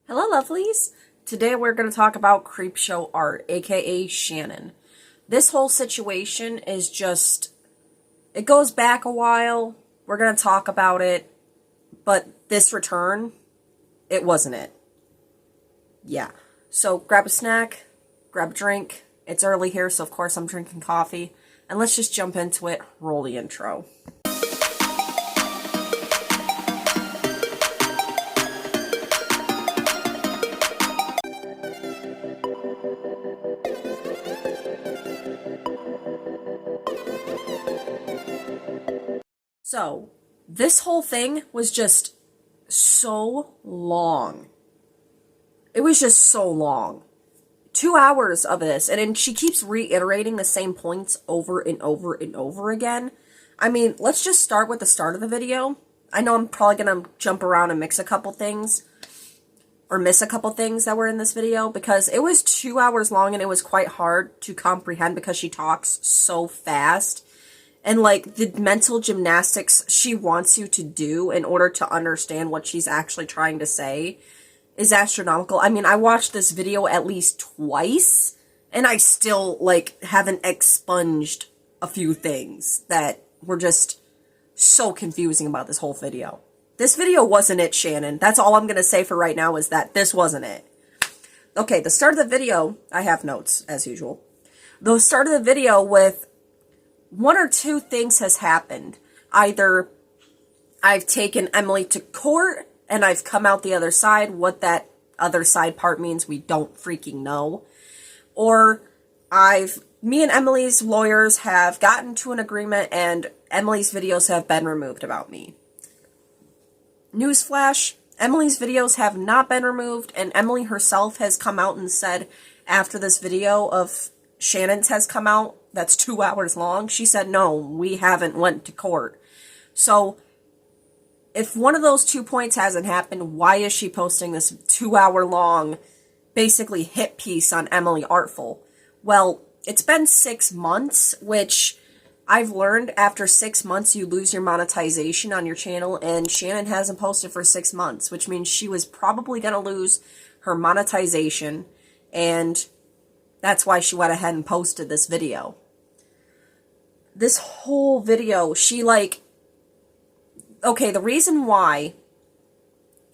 Hello, lovelies. Today we're going to talk about Creepshow Art, aka Shannon. This whole situation is just, it goes back a while. We're going to talk about it, but this return, it wasn't it. Yeah. So grab a snack, grab a drink. It's early here, so of course I'm drinking coffee. And let's just jump into it. Roll the intro. So, this whole thing was just so long. It was just so long. 2 hours of this, and then she keeps reiterating the same points over and over and over again. I mean, let's just start with the start of the video. I know I'm probably going to jump around and mix a couple things, or miss a couple things that were in this video, because it was 2 hours long and it was quite hard to comprehend because she talks so fast. And, like, the mental gymnastics she wants you to do in order to understand what she's actually trying to say is astronomical. I mean, I watched this video at least twice, and I still, like, haven't expunged a few things that were just so confusing about this whole video. This video wasn't it, Shannon. That's all I'm going to say for right now, is that this wasn't it. Okay, the start of the video, I have notes, as usual. The start of the video with one or two things has happened. Either I've taken Emily to court and I've come out the other side. What that other side part means, we don't freaking know. Or me and Emily's lawyers have gotten to an agreement and Emily's videos have been removed about me. Newsflash, Emily's videos have not been removed, and Emily herself has come out and said after this video of Shannon's has come out, that's 2 hours long, she said, no, we haven't went to court. So, if one of those 2 points hasn't happened, why is she posting this 2 hour long, basically hit piece on Emily Artful? Well, it's been 6 months, which I've learned after 6 months you lose your monetization on your channel, and Shannon hasn't posted for 6 months, which means she was probably going to lose her monetization, and that's why she went ahead and posted this video. This whole video, okay, the reason why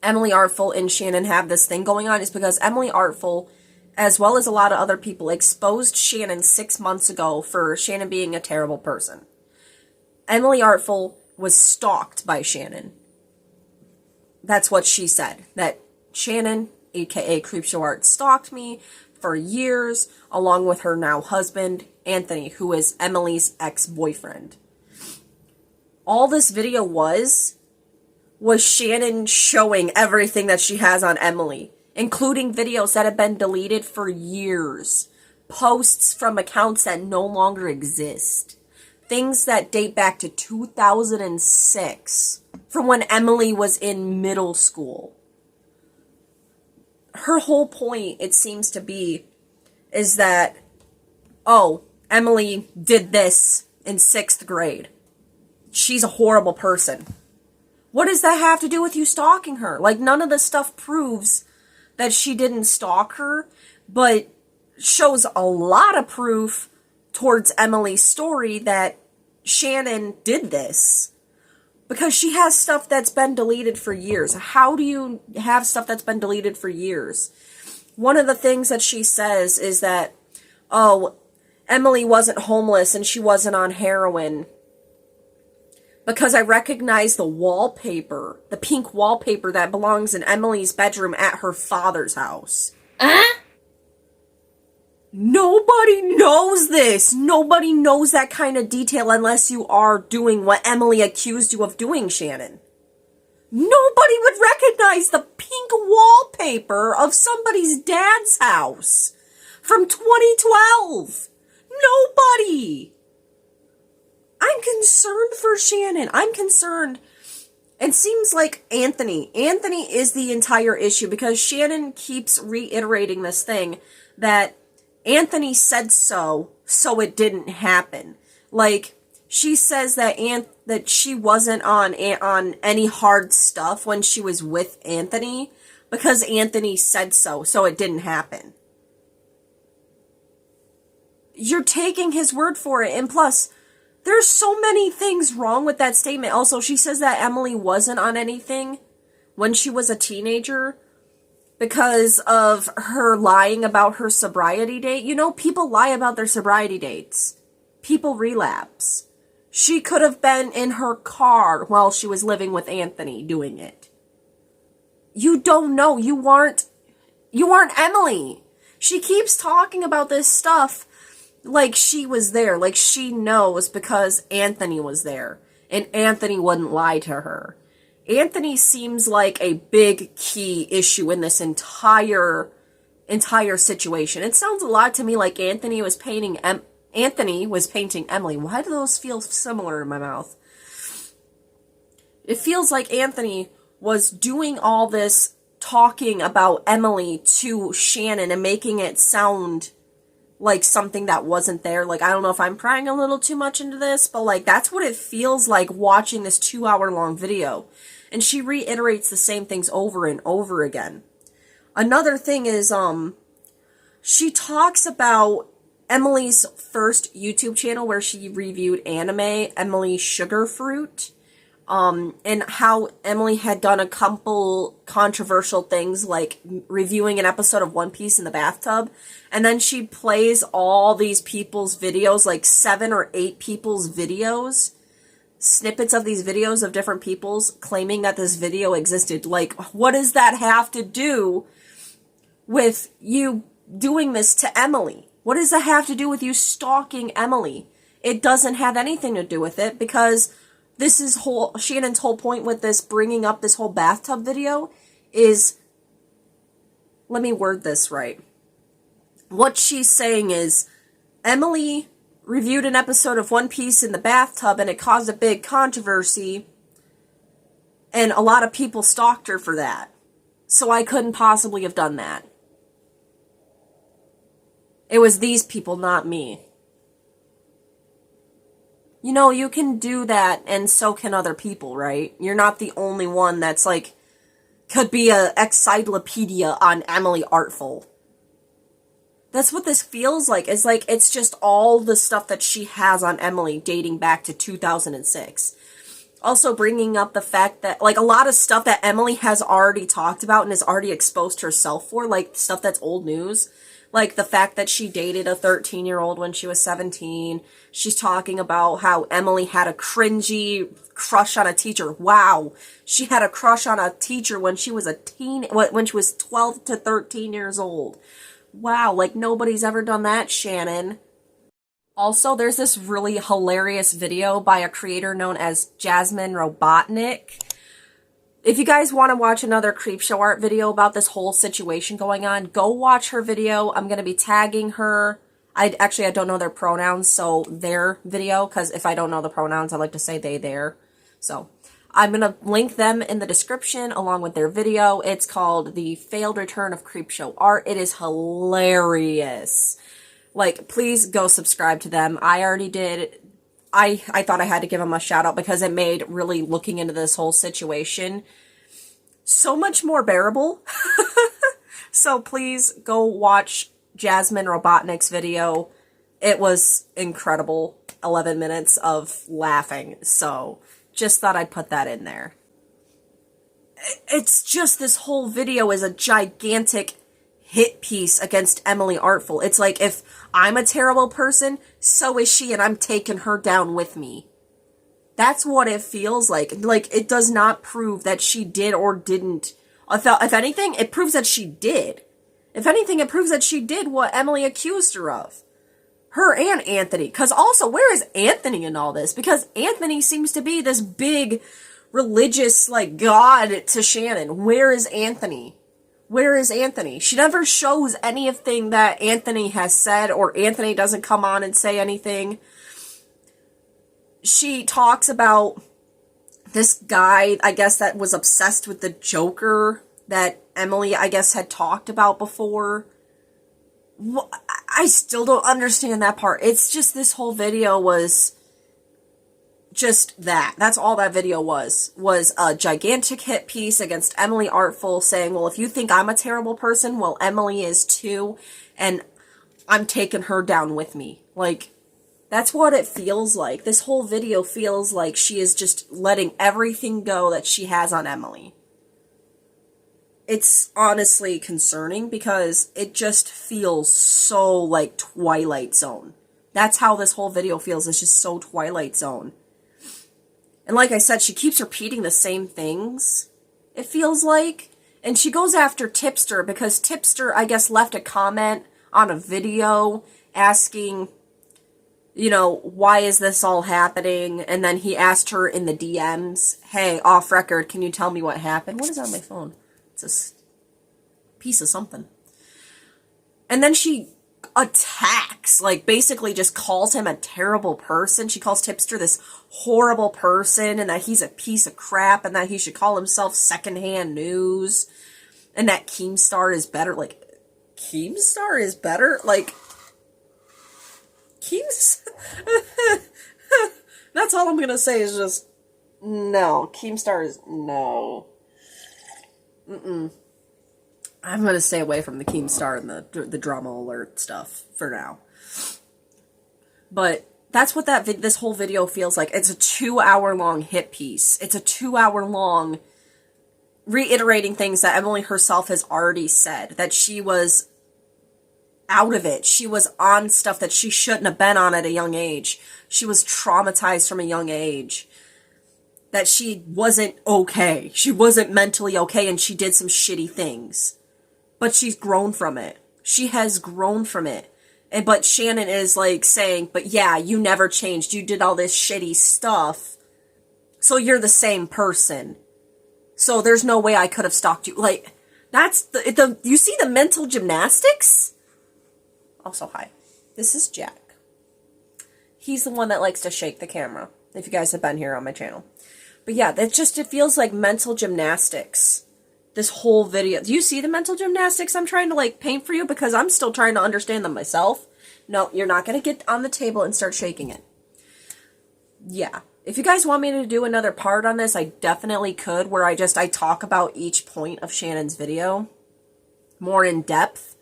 Emily Artful and Shannon have this thing going on is because Emily Artful, as well as a lot of other people, exposed Shannon 6 months ago for Shannon being a terrible person. Emily Artful was stalked by Shannon. That's what she said. That Shannon, aka Creepshow Art, stalked me for years, along with her now husband, Anthony, who is Emily's ex-boyfriend. All this video was Shannon showing everything that she has on Emily, including videos that have been deleted for years, posts from accounts that no longer exist, things that date back to 2006, from when Emily was in middle school. Her whole point, it seems to be, is that, oh, Emily did this in 6th grade. She's a horrible person. What does that have to do with you stalking her? Like, none of this stuff proves that she didn't stalk her, but shows a lot of proof towards Emily's story that Shannon did this. Because she has stuff that's been deleted for years. How do you have stuff that's been deleted for years? One of the things that she says is that, oh, Emily wasn't homeless and she wasn't on heroin because I recognize the wallpaper, the pink wallpaper that belongs in Emily's bedroom at her father's house. Nobody knows this. Nobody knows that kind of detail unless you are doing what Emily accused you of doing, Shannon. Nobody would recognize the pink wallpaper of somebody's dad's house from 2012. Nobody. I'm concerned for Shannon. I'm concerned. It seems like Anthony is the entire issue, because Shannon keeps reiterating this thing that Anthony said so it didn't happen. Like, she says that she wasn't on any hard stuff when she was with Anthony, because Anthony said so, so it didn't happen. You're taking his word for it, and plus, there's so many things wrong with that statement. Also, she says that Emily wasn't on anything when she was a teenager because of her lying about her sobriety date. You know, people lie about their sobriety dates. People relapse. She could have been in her car while she was living with Anthony doing it. You don't know. You aren't Emily. She keeps talking about this stuff like she was there, like she knows because Anthony was there, and Anthony wouldn't lie to her. Anthony seems like a big key issue in this entire situation. It sounds a lot to me like Anthony was painting Emily. Why do those feel similar in my mouth? It feels like Anthony was doing all this talking about Emily to Shannon and making it sound like something that wasn't there. Like, I don't know if I'm prying a little too much into this, but like, that's what it feels like watching this 2-hour long video. And she reiterates the same things over and over again. Another thing is, she talks about Emily's first YouTube channel where she reviewed anime, Emily Sugarfruit, and how Emily had done a couple controversial things like reviewing an episode of One Piece in the bathtub, and then she plays all these people's videos, like 7 or 8 people's videos, snippets of these videos of different people's claiming that this video existed. Like, what does that have to do with you doing this to Emily? What does that have to do with you stalking Emily? It doesn't have anything to do with it, because this is Shannon's whole point with this, bringing up this whole bathtub video is, let me word this right. What she's saying is, Emily reviewed an episode of One Piece in the bathtub and it caused a big controversy, and a lot of people stalked her for that. So I couldn't possibly have done that. It was these people, not me. You know, you can do that, and so can other people, right? You're not the only one that's like, could be a encyclopedia on Emily Artful. That's what this feels like. It's like, it's just all the stuff that she has on Emily dating back to 2006. Also bringing up the fact that, like, a lot of stuff that Emily has already talked about and has already exposed herself for, like, stuff that's old news. Like, the fact that she dated a 13-year-old when she was 17. She's talking about how Emily had a cringy crush on a teacher. Wow. She had a crush on a teacher when she was when she was 12 to 13 years old. Wow, like nobody's ever done that, Shannon. Also, there's this really hilarious video by a creator known as Jasmine Robotnik. If you guys want to watch another Creepshow Art video about this whole situation going on, go watch her video. I'm going to be tagging her. I don't know their pronouns, so their video, because if I don't know the pronouns, I like to say they, their. So I'm going to link them in the description along with their video. It's called The Failed Return of Creepshow Art. It is hilarious. Like, please go subscribe to them. I already did. I thought I had to give them a shout out because it made really looking into this whole situation so much more bearable. So please go watch Jasmine Robotnik's video. It was incredible. 11 minutes of laughing. So just thought I'd put that in there. It's just, this whole video is a gigantic hit piece against Emily Artful. It's like, if I'm a terrible person, so is she, and I'm taking her down with me. That's what it feels like. Like, it does not prove that she did or didn't. If anything, it proves that she did. If anything, it proves that she did what Emily accused her of. Her and Anthony. Because also, where is Anthony in all this? Because Anthony seems to be this big religious, like, god to Shannon. Where is Anthony? Where is Anthony? She never shows anything that Anthony has said, or Anthony doesn't come on and say anything. She talks about this guy, I guess, that was obsessed with the Joker that Emily, I guess, had talked about before. I still don't understand that part. It's just, this whole video was just that. That's all that video was a gigantic hit piece against Emily Artful saying, well, if you think I'm a terrible person, well, Emily is too, and I'm taking her down with me. Like, that's what it feels like. This whole video feels like she is just letting everything go that she has on Emily. It's honestly concerning because it just feels so like Twilight Zone. That's how this whole video feels. It's just so Twilight Zone. And like I said, she keeps repeating the same things, it feels like. And she goes after Tipster because Tipster, I guess, left a comment on a video asking, you know, why is this all happening? And then he asked her in the DMs, hey, off record, can you tell me what happened? What is on my phone? It's a piece of something. And then she attacks, like basically just calls him a terrible person. She calls Tipster this horrible person and that he's a piece of crap and that he should call himself secondhand news and that Keemstar is better. Like, Keemstar is better? Like, that's all I'm gonna say is just no. Keemstar is no. I'm gonna stay away from the Keemstar and the drama alert stuff for now. But that's what this whole video feels like. It's a 2-hour long hit piece. It's a 2-hour long reiterating things that Emily herself has already said, that she was out of it. She was on stuff that she shouldn't have been on at a young age. She was traumatized from a young age. That she wasn't okay. She wasn't mentally okay and she did some shitty things. But she's grown from it. She has grown from it. But Shannon is like saying, but yeah, you never changed. You did all this shitty stuff. So you're the same person. So there's no way I could have stalked you. Like, that's you see the mental gymnastics? Also, hi. This is Jack. He's the one that likes to shake the camera, if you guys have been here on my channel. But yeah, it feels like mental gymnastics. This whole video. Do you see the mental gymnastics I'm trying to like paint for you? Because I'm still trying to understand them myself. No, you're not going to get on the table and start shaking it. Yeah. If you guys want me to do another part on this, I definitely could, where I talk about each point of Shannon's video more in depth.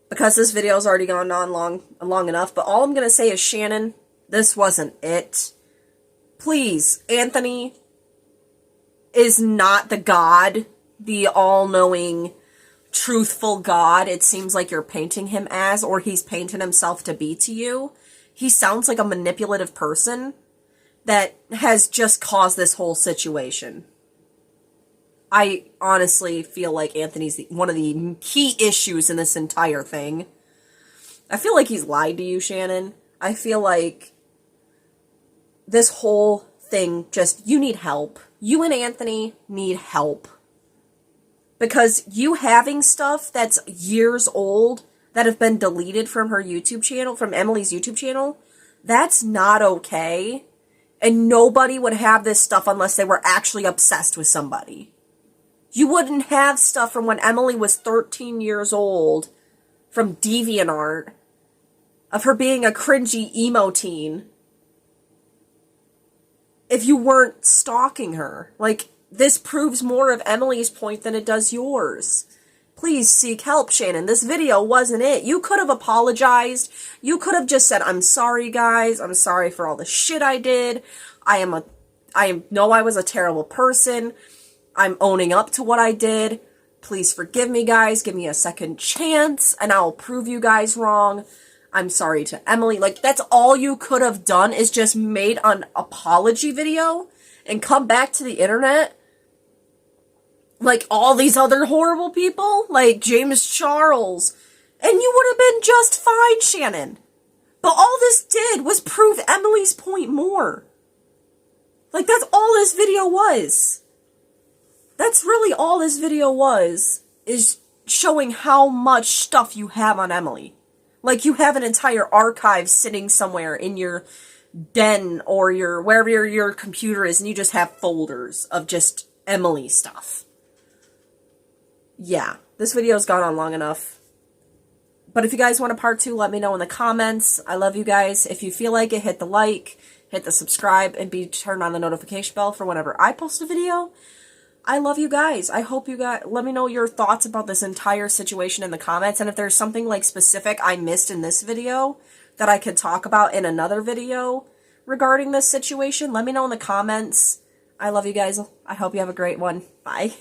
Because this video's already gone on long enough. But all I'm going to say is, Shannon, this wasn't it. Please, Anthony is not the God, the all-knowing, truthful God it seems like you're painting him as, or he's painted himself to be to you. He sounds like a manipulative person that has just caused this whole situation. I honestly feel like Anthony's one of the key issues in this entire thing. I feel like he's lied to you, Shannon. I feel like this whole thing, you need help. You and Anthony need help. Because you having stuff that's years old that have been deleted from her YouTube channel, from Emily's YouTube channel, that's not okay. And nobody would have this stuff unless they were actually obsessed with somebody. You wouldn't have stuff from when Emily was 13 years old from DeviantArt of her being a cringy emo teen if you weren't stalking her. Like, this proves more of Emily's point than it does yours. Please seek help, Shannon. This video wasn't it. You could have apologized. You could have just said, I'm sorry, guys. I'm sorry for all the shit I did. I know I was a terrible person. I'm owning up to what I did. Please forgive me, guys. Give me a second chance, and I'll prove you guys wrong. I'm sorry to Emily. Like, that's all you could have done, is just made an apology video and come back to the internet like all these other horrible people, like James Charles, and you would have been just fine, Shannon. But all this did was prove Emily's point more. Like, that's all this video was. That's really all this video was, is showing how much stuff you have on Emily. Like, you have an entire archive sitting somewhere in your den or wherever your computer is, and you just have folders of just Emily stuff. Yeah, this video's gone on long enough. But if you guys want a part 2, let me know in the comments. I love you guys. If you feel like it, hit the like. hit the subscribe, and turn on the notification bell for whenever I post a video. I love you guys. I hope you guys, let me know your thoughts about this entire situation in the comments. And if there's something like specific I missed in this video that I could talk about in another video regarding this situation, let me know in the comments. I love you guys. I hope you have a great one. Bye.